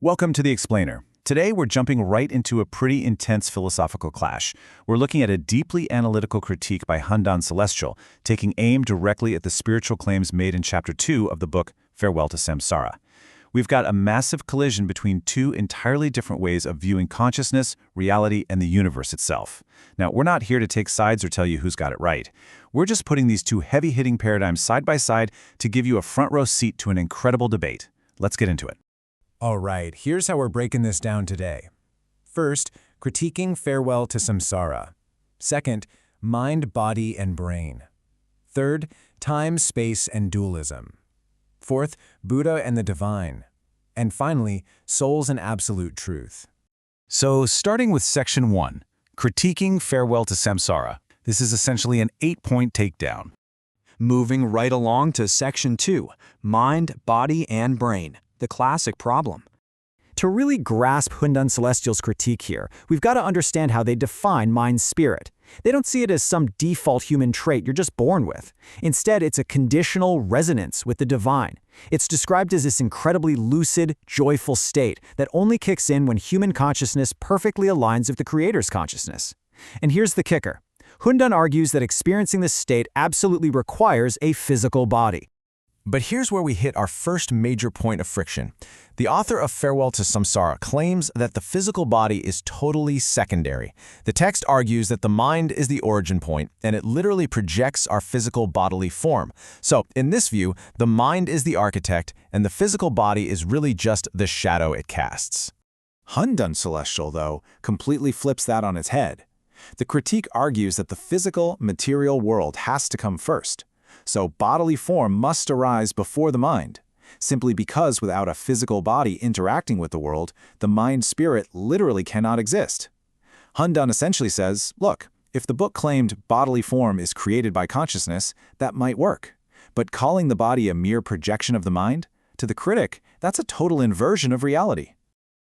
Welcome to The Explainer. Today we're jumping right into a pretty intense philosophical clash. We're looking at a deeply analytical critique by Handan Celestial, taking aim directly at the spiritual claims made in Chapter 2 of the book Farewell to Samsara. We've got a massive collision between two entirely different ways of viewing consciousness, reality, and the universe itself. Now, we're not here to take sides or tell you who's got it right. We're just putting these two heavy-hitting paradigms side by side to give you a front-row seat to an incredible debate. Let's get into it. All right, here's how we're breaking this down today. First, critiquing Farewell to Samsara. Second, mind, body, and brain. Third, time, space, and dualism. Fourth, Buddha and the divine. And finally, souls and absolute truth. So, starting with Section 1, critiquing Farewell to Samsara. This is essentially an 8-point takedown. Moving right along to Section 2, mind, body, and brain. The classic problem. To really grasp Handan Celestial's critique here, we've got to understand how they define mind-spirit. They don't see it as some default human trait you're just born with. Instead, it's a conditional resonance with the divine. It's described as this incredibly lucid, joyful state that only kicks in when human consciousness perfectly aligns with the Creator's consciousness. And here's the kicker. Handan argues that experiencing this state absolutely requires a physical body. But here's where we hit our first major point of friction. The author of Farewell to Samsara claims that the physical body is totally secondary. The text argues that the mind is the origin point, and it literally projects our physical bodily form. So, in this view, the mind is the architect, and the physical body is really just the shadow it casts. Handan Celestial, though, completely flips that on its head. The critique argues that the physical, material world has to come first. So bodily form must arise before the mind, simply because without a physical body interacting with the world, the mind-spirit literally cannot exist. Handan essentially says, look, if the book claimed bodily form is created by consciousness, that might work. But calling the body a mere projection of the mind, to the critic, that's a total inversion of reality.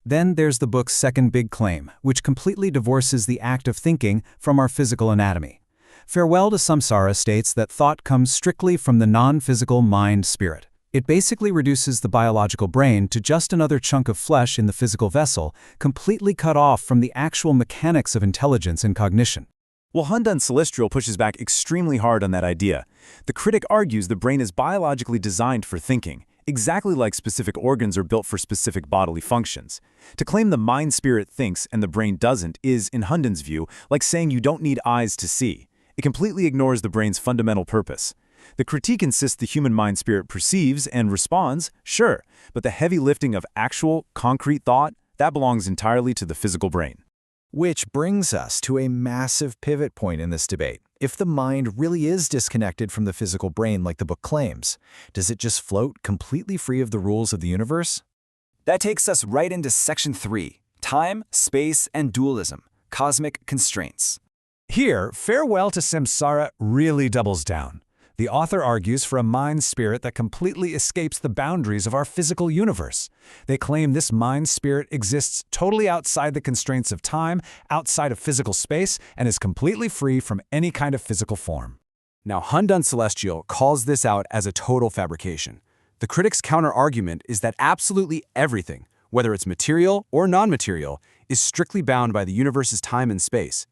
Then there's the book's second big claim, which completely divorces the act of thinking from our physical anatomy. Farewell to Samsara states that thought comes strictly from the non-physical mind-spirit. It basically reduces the biological brain to just another chunk of flesh in the physical vessel, completely cut off from the actual mechanics of intelligence and cognition. Well, Handan Celestial pushes back extremely hard on that idea. The critic argues the brain is biologically designed for thinking, exactly like specific organs are built for specific bodily functions. To claim the mind-spirit thinks and the brain doesn't is, in Handan's view, like saying you don't need eyes to see. It completely ignores the brain's fundamental purpose. The critique insists the human mind-spirit perceives and responds, sure, but the heavy lifting of actual, concrete thought, that belongs entirely to the physical brain. Which brings us to a massive pivot point in this debate. If the mind really is disconnected from the physical brain like the book claims, does it just float completely free of the rules of the universe? That takes us right into Section 3, Time, Space, and Dualism, Cosmic Constraints. Here, Farewell to Samsara really doubles down. The author argues for a mind-spirit that completely escapes the boundaries of our physical universe. They claim this mind-spirit exists totally outside the constraints of time, outside of physical space, and is completely free from any kind of physical form. Now, Handan Celestial calls this out as a total fabrication. The critic's counter-argument is that absolutely everything, whether it's material or non-material, is strictly bound by the universe's time and space.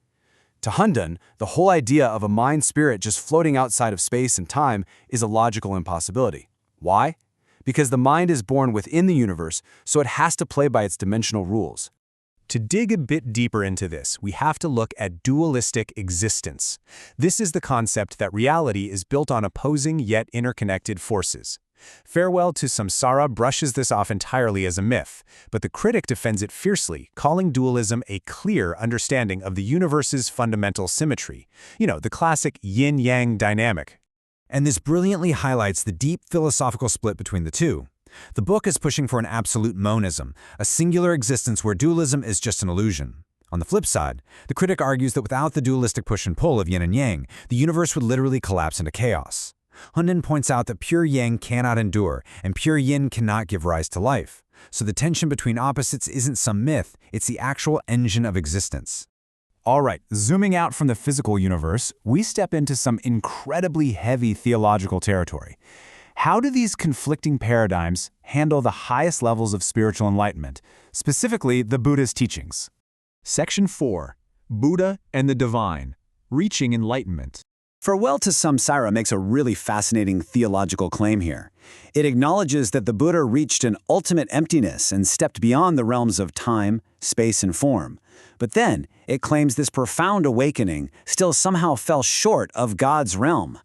To Handan, the whole idea of a mind-spirit just floating outside of space and time is a logical impossibility. Why? Because the mind is born within the universe, so it has to play by its dimensional rules. To dig a bit deeper into this, we have to look at dualistic existence. This is the concept that reality is built on opposing yet interconnected forces. Farewell to Samsara brushes this off entirely as a myth, but the critic defends it fiercely, calling dualism a clear understanding of the universe's fundamental symmetry. The classic yin-yang dynamic. And this brilliantly highlights the deep philosophical split between the two. The book is pushing for an absolute monism, a singular existence where dualism is just an illusion. On the flip side, the critic argues that without the dualistic push and pull of yin and yang, the universe would literally collapse into chaos. Handan points out that pure yang cannot endure, and pure yin cannot give rise to life. So the tension between opposites isn't some myth, it's the actual engine of existence. All right, zooming out from the physical universe, we step into some incredibly heavy theological territory. How do these conflicting paradigms handle the highest levels of spiritual enlightenment, specifically the Buddha's teachings? Section 4. Buddha and the Divine. Reaching Enlightenment. Farewell to Samsara makes a really fascinating theological claim here. It acknowledges that the Buddha reached an ultimate emptiness and stepped beyond the realms of time, space, and form. But then, it claims this profound awakening still somehow fell short of God's realm.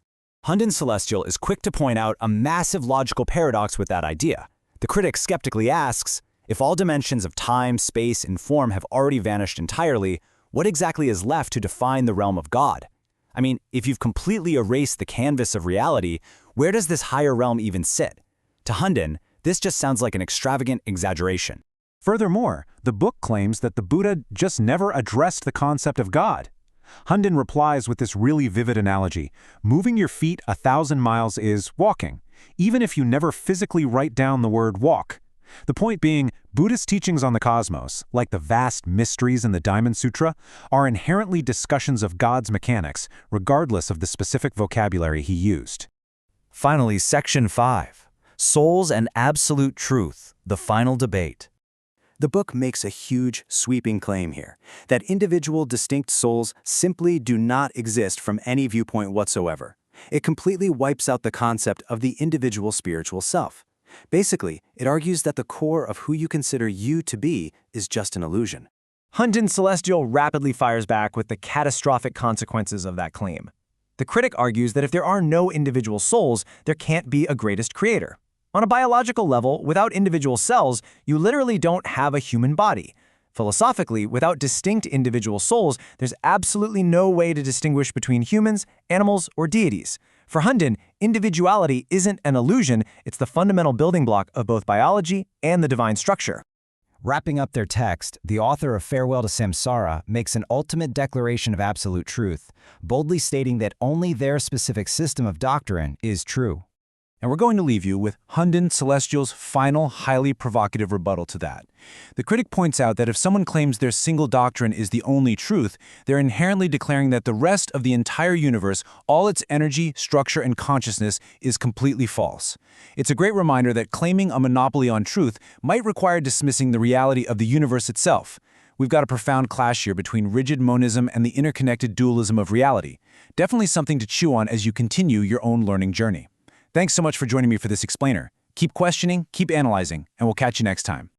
Hundon Celestial is quick to point out a massive logical paradox with that idea. The critic skeptically asks, if all dimensions of time, space, and form have already vanished entirely, what exactly is left to define the realm of God? I mean, if you've completely erased the canvas of reality, where does this higher realm even sit? To Hundon, this just sounds like an extravagant exaggeration. Furthermore, the book claims that the Buddha just never addressed the concept of God. Hundon replies with this really vivid analogy. Moving your feet 1,000 miles is walking, even if you never physically write down the word walk. The point being, Buddhist teachings on the cosmos, like the vast mysteries in the Diamond Sutra, are inherently discussions of God's mechanics, regardless of the specific vocabulary he used. Finally, Section 5. Souls and Absolute Truth, the Final Debate. The book makes a huge, sweeping claim here, that individual distinct souls simply do not exist from any viewpoint whatsoever. It completely wipes out the concept of the individual spiritual self. Basically, it argues that the core of who you consider you to be is just an illusion. Hundon Celestial rapidly fires back with the catastrophic consequences of that claim. The critic argues that if there are no individual souls, there can't be a greatest creator. On a biological level, without individual cells, you literally don't have a human body. Philosophically, without distinct individual souls, there's absolutely no way to distinguish between humans, animals, or deities. For Hundon, individuality isn't an illusion, it's the fundamental building block of both biology and the divine structure. Wrapping up their text, the author of Farewell to Samsara makes an ultimate declaration of absolute truth, boldly stating that only their specific system of doctrine is true. And we're going to leave you with Hundon Celestial's final, highly provocative rebuttal to that. The critic points out that if someone claims their single doctrine is the only truth, they're inherently declaring that the rest of the entire universe, all its energy, structure, and consciousness, is completely false. It's a great reminder that claiming a monopoly on truth might require dismissing the reality of the universe itself. We've got a profound clash here between rigid monism and the interconnected dualism of reality. Definitely something to chew on as you continue your own learning journey. Thanks so much for joining me for this explainer. Keep questioning, keep analyzing, and we'll catch you next time.